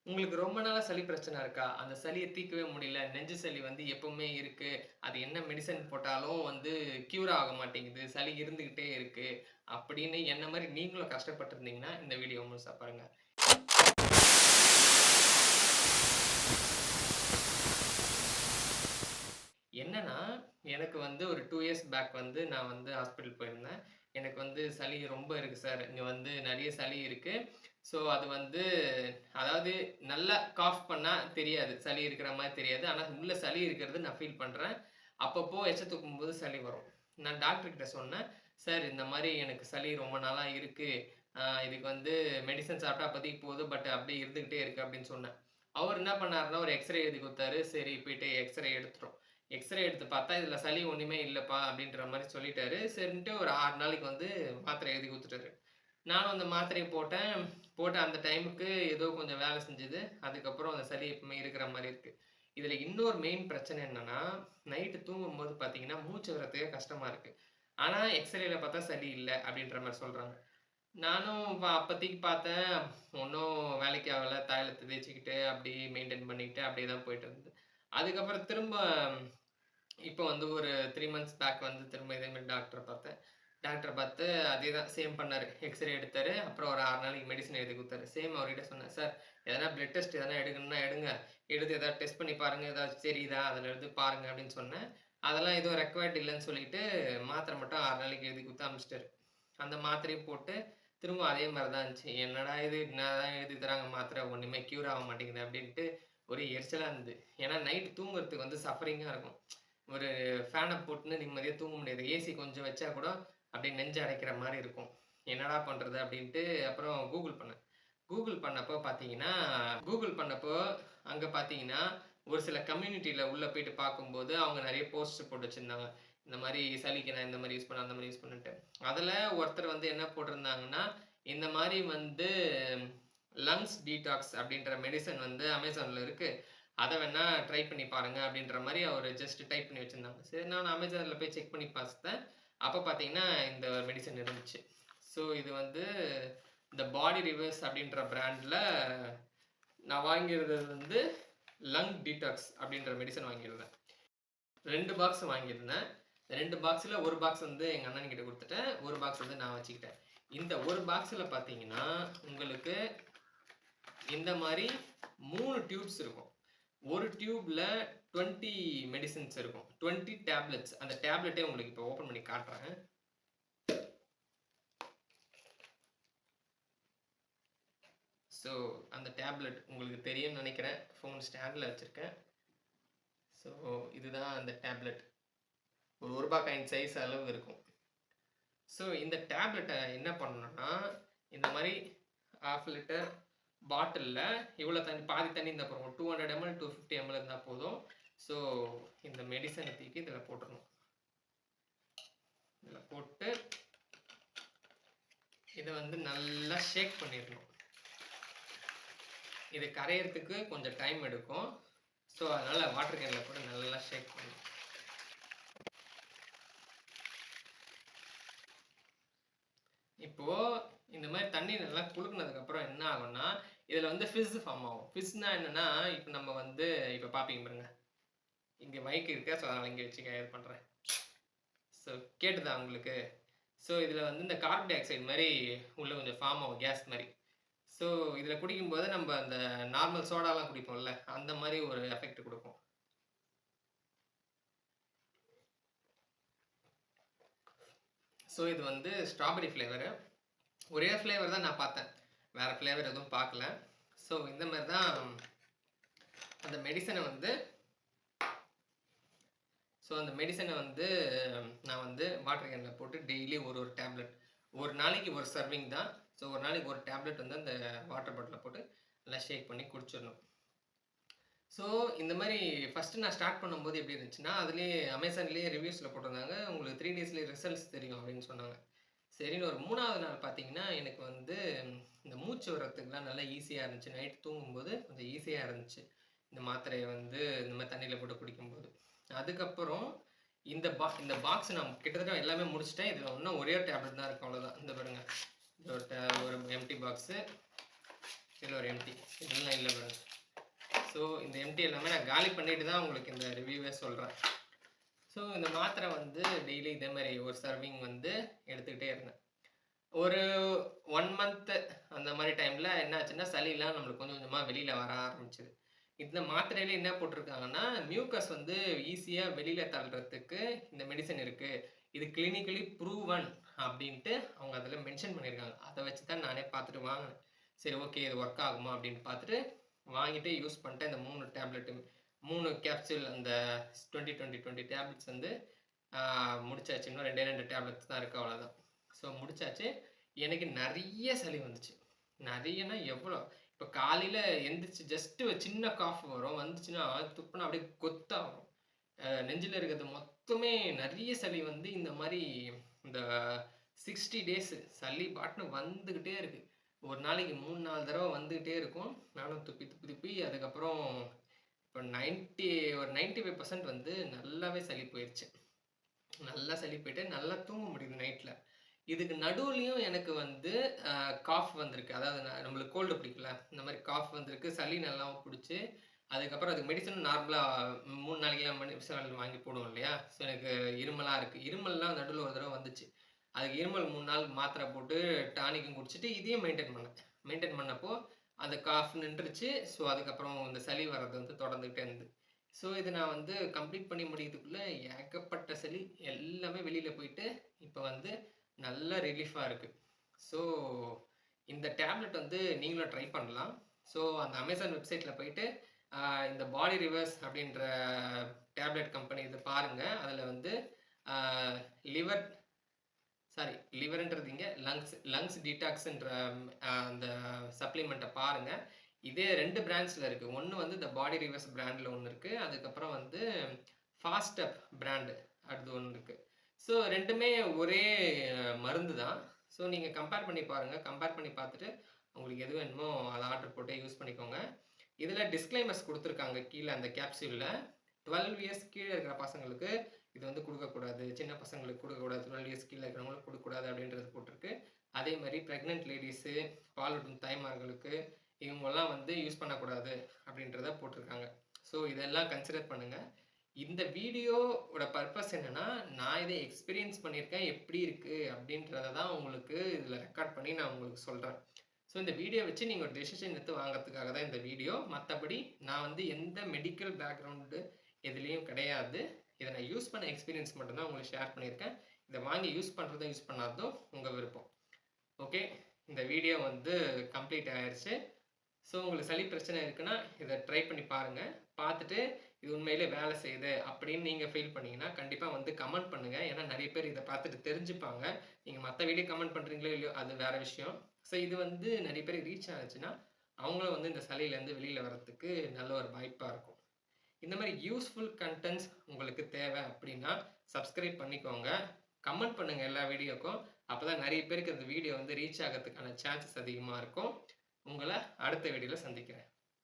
உங்களுக்கு ரொம்ப நாளா சளி பிரச்சனை இருக்கா? அந்த சளிய தீர்க்கவே முடியல. நெஞ்சு சளி வந்து எப்பவுமே இருக்கு. அது என்ன மெடிசின் போட்டாலும் வந்து கியூர் ஆக மாட்டேங்குது. சளி இருந்துகிட்டே இருக்கு. அப்படின்னு என்ன மாரி நீங்களும் கஷ்டப்பட்டுருந்தீங்கன்னா, இந்த வீடியோ முழுசா பாருங்க. என்னன்னா, எனக்கு வந்து ஒரு 2 இயர்ஸ் பேக் வந்து நான் வந்து ஹாஸ்பிட்டல் போயிருந்தேன். எனக்கு வந்து சளி ரொம்ப இருக்கு சார். இங்க வந்து நெறைய சளி இருக்கு. ஸோ அது வந்து அதாவது நல்லா காஃப் பண்ணா தெரியாது. சளி இருக்கிற மாரி தெரியாது. ஆனா உள்ள சளி இருக்கிறது நான் ஃபீல் பண்றேன். அப்பப்போ எச்ச துப்பும்போது சளி வரும். நான் டாக்டர் கிட்ட சொன்னேன். சார் இந்த மாரி எனக்கு சளி ரொம்ப நாளா இருக்கு. இதுக்கு வந்து மெடிசின் சாப்பிட்டா அப்போதைக்கு போதும். பட் அப்படியே இருந்துகிட்டே இருக்கு அப்படின்னு சொன்னேன். அவர் என்ன பண்ணாருன்னா, ஒரு எக்ஸ்ரே எழுதி குடுத்தாரு. சரி போயிட்டு எக்ஸ்ரே எடுத்துட்டோம். எக்ஸ்ரே எடுத்து பார்த்தா, "இதுல சளி ஒண்ணுமே இல்லப்பா" அப்படின்ற மாரி சொல்லிட்டாரு. சரின்ட்டு ஒரு 6 நாளைக்கு வந்து மாத்திரை எழுதி குடுத்துட்டாரு. நானும் அந்த மாத்திரைய போட்டேன். போட்ட அந்த டைமுக்கு ஏதோ கொஞ்சம் வேலை செஞ்சது. அதுக்கப்புறம் அந்த சளி எப்பவுமே இருக்கிற மாரி இருக்கு. இதுல இன்னொரு மெயின் பிரச்சனை என்னன்னா, நைட்டு தூங்கும்போது பார்த்தீங்கன்னா, மூச்சு விடுறதுக்கே கஷ்டமா இருக்கு. ஆனா எக்ஸ்ரேல பார்த்தா சளி இல்ல அப்படின்ற மாரி சொல்றாங்க. நானும் அப்பதைக்கு பார்த்தேன். ஒண்ணும் வேலைக்கு ஆகல. தைலத்த தேய்ச்சுக்கிட்டு, அப்படியே மெயின்டெயின் பண்ணிக்கிட்டு அப்படியே தான் போயிட்டு இருந்தது. அதுக்கப்புறம் திரும்ப இப்போ வந்து ஒரு 3 மந்த்ஸ் பேக் வந்து திரும்ப இதே மாரி டாக்டர பார்த்தேன். டாக்டர பார்த்து அதே தான் சேம் பண்ணாரு. எக்ஸ்ரே எடுத்தாரு. அப்புறம் ஒரு 6 நாளைக்கு மெடிசின் எழுதி குடுத்தாரு. சேம் அவர்கிட்ட சொன்னேன். "சார் எதனா பிளட் டெஸ்ட் எதனா எடுக்கணும்னா எடுங்க. எடுத்து ஏதாவது டெஸ்ட் பண்ணி பாருங்க. ஏதாச்சும் தெரியுதா? அதில எடுத்து பாருங்க" அப்படின்னு சொன்னேன். அதெல்லாம் எதுவும் ரெக்வயர்ட் இல்லன்னு சொல்லிட்டு, மாத்திரை மட்டும் 6 நாளைக்கு எழுதி குடுத்து அனுப்பிச்சுட்டாரு. அந்த மாத்திரையும் போட்டு திரும்ப அதே மாரி தான் இருந்துச்சு. என்னடா இது என்னதான் எழுதி தராங்க மாத்திரை ஒண்ணுமே கியூர் ஆக மாட்டேங்குது அப்படின்ட்டு ஒரே எரிச்சலா இருந்தது. ஏன்னா நைட் தூங்குறதுக்கு வந்து சஃபரிங்கா இருக்கும். ஒரு ஃபேன போட்டுன்னு நிம்மதியா தூங்க முடியாது. ஏசி கொஞ்சம் வச்சா கூட அப்படியே நெஞ்ச அடைக்கிற மாரி இருக்கும். என்னடா பண்றது? அப்படின்ட்டு அப்புறம் கூகுள் பண்ணேன். கூகுள் பண்ணப்போ அங்க பார்த்தீங்கன்னா, ஒரு சில கம்யூனிட்டில உள்ள போயிட்டு பார்க்கும்போது, அவங்க நெறைய போஸ்டர் போட்டு வச்சிருந்தாங்க. இந்த மாரி சளிக்கு நான் இந்த மாரி யூஸ் பண்ணேன், அந்த மாரி யூஸ் பண்ணேன்ட்டு. அதுல ஒருத்தர் வந்து என்ன போட்டிருந்தாங்கன்னா, இந்த மாரி வந்து லங்ஸ் டீடாக்ஸ் அப்படின்ற மெடிசின் வந்து Amazonல இருக்கு. அத வேணா ட்ரை பண்ணி பாருங்க அப்படின்ற மாரி அவரு ஜஸ்ட் டைப் பண்ணி வச்சிருந்தாங்க. சரி நான் Amazonல போய் செக் பண்ணி பார்த்தேன். அப்ப பார்த்தீங்கன்னா, இந்த மெடிசின் இருந்துச்சு. ஸோ இது வந்து இந்த பாடி ரிவர்ஸ் அப்படின்ற பிராண்ட்ல நான் வாங்கியிருந்தது வந்து லங் டீடாக்ஸ் அப்படின்ற மெடிசின் வாங்கியிருந்தேன். 2 பாக்ஸ் வாங்கியிருந்தேன். 2 பாக்ஸ்ல 1 பாக்ஸ் வந்து எங்க அண்ணன்கிட்ட குடுத்துட்டேன். 1 பாக்ஸ் வந்து நான் வச்சுக்கிட்டேன். இந்த 1 பாக்ஸ்ல பார்த்தீங்கன்னா, உங்களுக்கு இந்த மாரி 3 டியூப்ஸ் இருக்கும். ஒரு டியூப்ல 20 மெடிசின்ஸ் இருக்கும். 20 டேப்லெட்ஸ். அந்த டேப்லெட்டே உங்களுக்கு இப்போ ஓப்பன் பண்ணி காட்டுறேன். ஸோ அந்த டேப்லெட் உங்களுக்கு தெரியும்னு நெனைக்கிறேன். ஃபோன் ஸ்டாண்ட்ல வச்சிருக்கேன். ஸோ இதுதான் அந்த டேப்லெட். ஒரு ரூ. 1 காயின் சைஸ் அளவு இருக்கும். ஸோ இந்த டேப்லெட்ட என்ன பண்ணணும்னா, இந்த மாரி 1/2 லிட்டர் பாட்டில்ல இவ்வளோ தண்ணி பாதி தண்ணி இருந்தா போதும். 200 ml, 250 ml இருந்தா போதும். ஸோ இந்த மெடிசன தூக்கி இதில போட்டுறணும். இதில போட்டு இத வந்து நல்லா ஷேக் பண்ணிறணும். இது கரையறதுக்கு கொஞ்சம் டைம் எடுக்கும். ஸோ அதனால வாட்டர் கேன்ல போட்டு நல்லா ஷேக் பண்ணணும். இப்போ இந்த மாரி தண்ணி நல்லா குலுக்குனதுக்கு அப்புறம் என்ன ஆகும்னா, இதில வந்து ஃபிஸ் ஃபார்ம் ஆகும். ஃபிஸ்னா என்னன்னா, இப்ப நம்ம வந்து இப்ப பார்ப்பீங்க பாருங்க. இங்க மைக் இருக்கு. ஸோ அதனால இங்க வச்சு இது பண்றேன். ஸோ கேட்டுதா உங்களுக்கு? ஸோ இதில வந்து இந்த கார்பன் டை ஆக்சைடு மாரி உள்ள கொஞ்சம் ஃபார்ம் ஆகும் கேஸ் மாரி. ஸோ இதில குடிக்கும்போது நம்ம அந்த நார்மல் சோடாலாம் குடிப்போம்ல, அந்த மாரி ஒரு எஃபெக்ட் குடுக்கும். ஸோ இது வந்து ஸ்ட்ராபெர்ரி ஃப்ளேவரு. ஒரே ஃப்ளேவர் தான் நான் பார்த்தேன். வேற ஃப்ளேவர் எதுவும் பார்க்கல. ஸோ இந்த மாரி தான் அந்த மெடிசன வந்து அந்த மெடிசன வந்து நான் வந்து வாட்டர் கேன்ல போட்டு டெய்லி ஒரு ஒரு டேப்லெட். ஒரு நாளைக்கு ஒரு சர்விங் தான். ஸோ ஒரு நாளைக்கு ஒரு டேப்லெட் வந்து அந்த வாட்டர் பாட்டில்ல போட்டு நல்லா ஷேக் பண்ணி குடிச்சிடணும். ஸோ இந்த மாரி ஃபர்ஸ்ட்டு நான் ஸ்டார்ட் பண்ணும்போது எப்படி இருந்துச்சுன்னா, அதிலேயே Amazonலேயே ரிவ்யூஸ்ல போட்டிருந்தாங்க. உங்களுக்கு 3 டேஸ்லயே ரிசல்ட்ஸ் தெரியும் அப்படின்னு சொன்னாங்க. சரின்னு ஒரு 3வது நாள் பார்த்தீங்கன்னா, எனக்கு வந்து இந்த மூச்சு விடுறதுக்குலாம் நல்லா ஈஸியா இருந்துச்சு. நைட் தூங்கும்போது கொஞ்சம் ஈஸியா இருந்துச்சு. இந்த மாத்திரைய வந்து இந்த மாரி தண்ணீல போட்டு குடிக்கும்போது. அதுக்கப்புறம் இந்த பாக்ஸ் நான் கிட்டத்தட்ட எல்லாமே முடிச்சுட்டேன். இதுல இன்னும் ஒரே ஒரு டேப்லெட் தான் இருக்கு அவ்வளோதான். இந்த பாருங்க. இது ஒரு எம்ப்டி பாக்ஸு. இதில் ஒரு எம்டி இதெல்லாம் இல்லை பாருங்க. ஸோ இந்த எம்டி எல்லாமே நான் காலி பண்ணிட்டு தான் உங்களுக்கு இந்த ரிவ்யூவே சொல்கிறேன். ஸோ இந்த மாத்திரை வந்து டெய்லி இதே மாதிரி ஒரு சர்விங் வந்து எடுத்துக்கிட்டே இருந்தேன். ஒரு 1 மந்த் அந்த மாதிரி டைமில் என்ன ஆச்சுன்னா சளிலாம் நம்மளுக்கு கொஞ்சம் கொஞ்சமாக வெளியில் வர ஆரம்பிச்சுது. இந்த மாத்திரையில என்ன போட்டிருக்காங்கன்னா, மியூக்கஸ் வந்து ஈஸியாக வெளியில் தள்ளுறதுக்கு இந்த மெடிசன் இருக்குது. இது கிளினிக்கலி ப்ரூவன் அப்படின்ட்டு அவங்க அதில் மென்ஷன் பண்ணியிருக்காங்க. அதை வச்சு தான் நானே பார்த்துட்டு வாங்கினேன். சரி ஓகே இது ஒர்க் ஆகுமா அப்படின்னு பார்த்துட்டு வாங்கிட்டு யூஸ் பண்ணிட்டேன். இந்த 3 டேப்லெட்டு 3 கேப்சூல் அந்த 20 டேப்லெட்ஸ் வந்து முடிச்சாச்சு. இன்னும் 2 டேப்லெட்ஸ் தான் இருக்குது, அவ்வளோதான். ஸோ முடிச்சாச்சு. எனக்கு நிறைய சளி வந்துச்சு. நிறையனா எவ்வளோ, இப்போ காலையில் எந்திரிச்சு ஜஸ்ட்டு ஒரு சின்ன காஃப் வரும், வந்துச்சுன்னா துப்புனா அப்படியே கொத்தா வரும். நெஞ்சில் இருக்கிறது மொத்தமே நிறைய சளி வந்து இந்த மாதிரி இந்த 60 டேஸு சளி பாட்டுன்னு வந்துக்கிட்டே இருக்குது. ஒரு நாளைக்கு 3-4 தடவை வந்துக்கிட்டே இருக்கும். நானும் துப்பி துப்பி துப்பி அதுக்கப்புறம் இப்போ ஒரு 95% வந்து நல்லாவே சளி போயிடுச்சு. நல்லா சளி போயிட்டு நல்லா தூங்க முடியுது நைட்டில். இதுக்கு நடுவுலையும் எனக்கு வந்து காஃப் வந்திருக்கு. அதாவது நம்மளுக்கு கோல்டு பிடிக்கல, இந்த மாதிரி காஃப் வந்திருக்கு. சளி நல்லா பிடிச்சி அதுக்கப்புறம் அதுக்கு மெடிசன் நார்மலாக 3 நாளைக்கெல்லாம் மெடிசன் வாங்கி போடுவோம் இல்லையா? ஸோ எனக்கு இருமலாக இருக்குது. இருமல்லாம் நடுவில் ஒரு தடவை வந்துச்சு. அதுக்கு இருமல் 3 நாள் மாத்திரை போட்டு டானிக்கும் குடிச்சிட்டு இதையும் மெயின்டைன் பண்ணேன். மெயின்டைன் பண்ணப்போ அந்த காஃப் நின்றுச்சு. ஸோ அதுக்கப்புறம் இந்த சளி வர்றது வந்து தொடர்ந்துக்கிட்டே இருந்தது. ஸோ இதை நான் வந்து கம்ப்ளீட் பண்ணி முடிக்கிறதுக்குள்ளே ஏகப்பட்ட சளி எல்லாமே வெளியில் போயிட்டு இப்போ வந்து நல்ல ரிலீஃபாக இருக்குது. ஸோ இந்த டேப்லெட் வந்து நீங்களும் ட்ரை பண்ணலாம். ஸோ அந்த அமேசான் வெப்சைட்டில் போயிட்டு இந்த பாடி ரிவர்ஸ் அப்படின்ற டேப்லெட் கம்பெனி இது பாருங்கள். அதில் வந்து லிவர்ன்றது இங்கே லங்ஸ் டீடாக்ஸ்ன்ற அந்த சப்ளிமெண்ட்டை பாருங்கள். இதே 2 பிராண்ட்ஸில் இருக்குது. ஒன்று வந்து இந்த பாடி ரிவர்ஸ் பிராண்டில் ஒன்று இருக்குது. அதுக்கப்புறம் வந்து ஃபாஸ்டப் பிராண்டு அது ஒன்று இருக்குது. ஸோ 2மே ஒரே மருந்து தான். ஸோ நீங்கள் கம்பேர் பண்ணி பாருங்கள். கம்பேர் பண்ணி பார்த்துட்டு உங்களுக்கு எது வேணுமோ அதை ஆர்டர் போட்டு யூஸ் பண்ணிக்கோங்க. இதில் டிஸ்க்ளைமர்ஸ் கொடுத்துருக்காங்க கீழே அந்த கேப்சூலில். 12 இயர்ஸ் கீழே இருக்கிற பசங்களுக்கு இது வந்து கொடுக்கக்கூடாது, சின்ன பசங்களுக்கு கொடுக்கக்கூடாது, 12 இயர்ஸ் கீழே இருக்கிறவங்களுக்கு கொடுக்கக்கூடாது அப்படின்றது போட்டிருக்கு. அதே மாதிரி ப்ரெக்னென்ட் லேடிஸு, பாலூட்டும் தாய்மார்களுக்கு இவங்கெல்லாம் வந்து யூஸ் பண்ணக்கூடாது அப்படின்றத போட்டிருக்காங்க. ஸோ இதெல்லாம் கன்சிடர் பண்ணுங்கள். இந்த வீடியோவோட பர்பஸ் என்னென்னா, நான் இதை எக்ஸ்பீரியன்ஸ் பண்ணியிருக்கேன், எப்படி இருக்குது அப்படின்றத தான் உங்களுக்கு இதில் ரெக்கார்ட் பண்ணி நான் உங்களுக்கு சொல்கிறேன். ஸோ இந்த வீடியோ வச்சு நீங்கள் ஒரு டெசிஷன் எடுத்து வாங்கிறதுக்காக தான் இந்த வீடியோ. மற்றபடி நான் வந்து எந்த மெடிக்கல் பேக்ரவுண்டு எதுலேயும் கிடையாது. இதை நான் யூஸ் பண்ண எக்ஸ்பீரியன்ஸ் மட்டும்தான் உங்களுக்கு ஷேர் பண்ணியிருக்கேன். இதை வாங்கி யூஸ் பண்ணுறதும் யூஸ் பண்ணாததும் உங்கள் விருப்பம். ஓகே, இந்த வீடியோ வந்து கம்ப்ளீட் ஆயிடுச்சு. ஸோ உங்களுக்கு சளி பிரச்சனை இருக்குன்னா இதை ட்ரை பண்ணி பாருங்கள். பார்த்துட்டு இது உண்மையிலே வேலை செய்யுது அப்படின்னு நீங்கள் ஃபீல் பண்ணிங்கன்னா கண்டிப்பாக வந்து கமெண்ட் பண்ணுங்கள். ஏன்னா நிறைய பேர் இதை பார்த்துட்டு தெரிஞ்சுப்பாங்க. நீங்கள் மற்ற வீடியோ கமெண்ட் பண்ணுறீங்களோ இல்லையோ அது வேறு விஷயம். ஸோ இது வந்து நிறைய பேர் ரீச் ஆச்சுன்னா அவங்களும் வந்து இந்த சளியிலேருந்து வெளியில் வர்றதுக்கு நல்ல ஒரு வாய்ப்பாக இருக்கும். இந்த மாதிரி யூஸ்ஃபுல் கண்டென்ட்ஸ் உங்களுக்கு தேவை அப்படின்னா சப்ஸ்கிரைப் பண்ணிக்கோங்க. கமெண்ட் பண்ணுங்கள் எல்லா வீடியோக்கும். அப்போ தான் நிறைய பேருக்கு இந்த வீடியோ வந்து ரீச் ஆகிறதுக்கான சான்சஸ் அதிகமாக இருக்கும். உங்களை அடுத்த வீடியோவில் சந்திக்கிறேன்.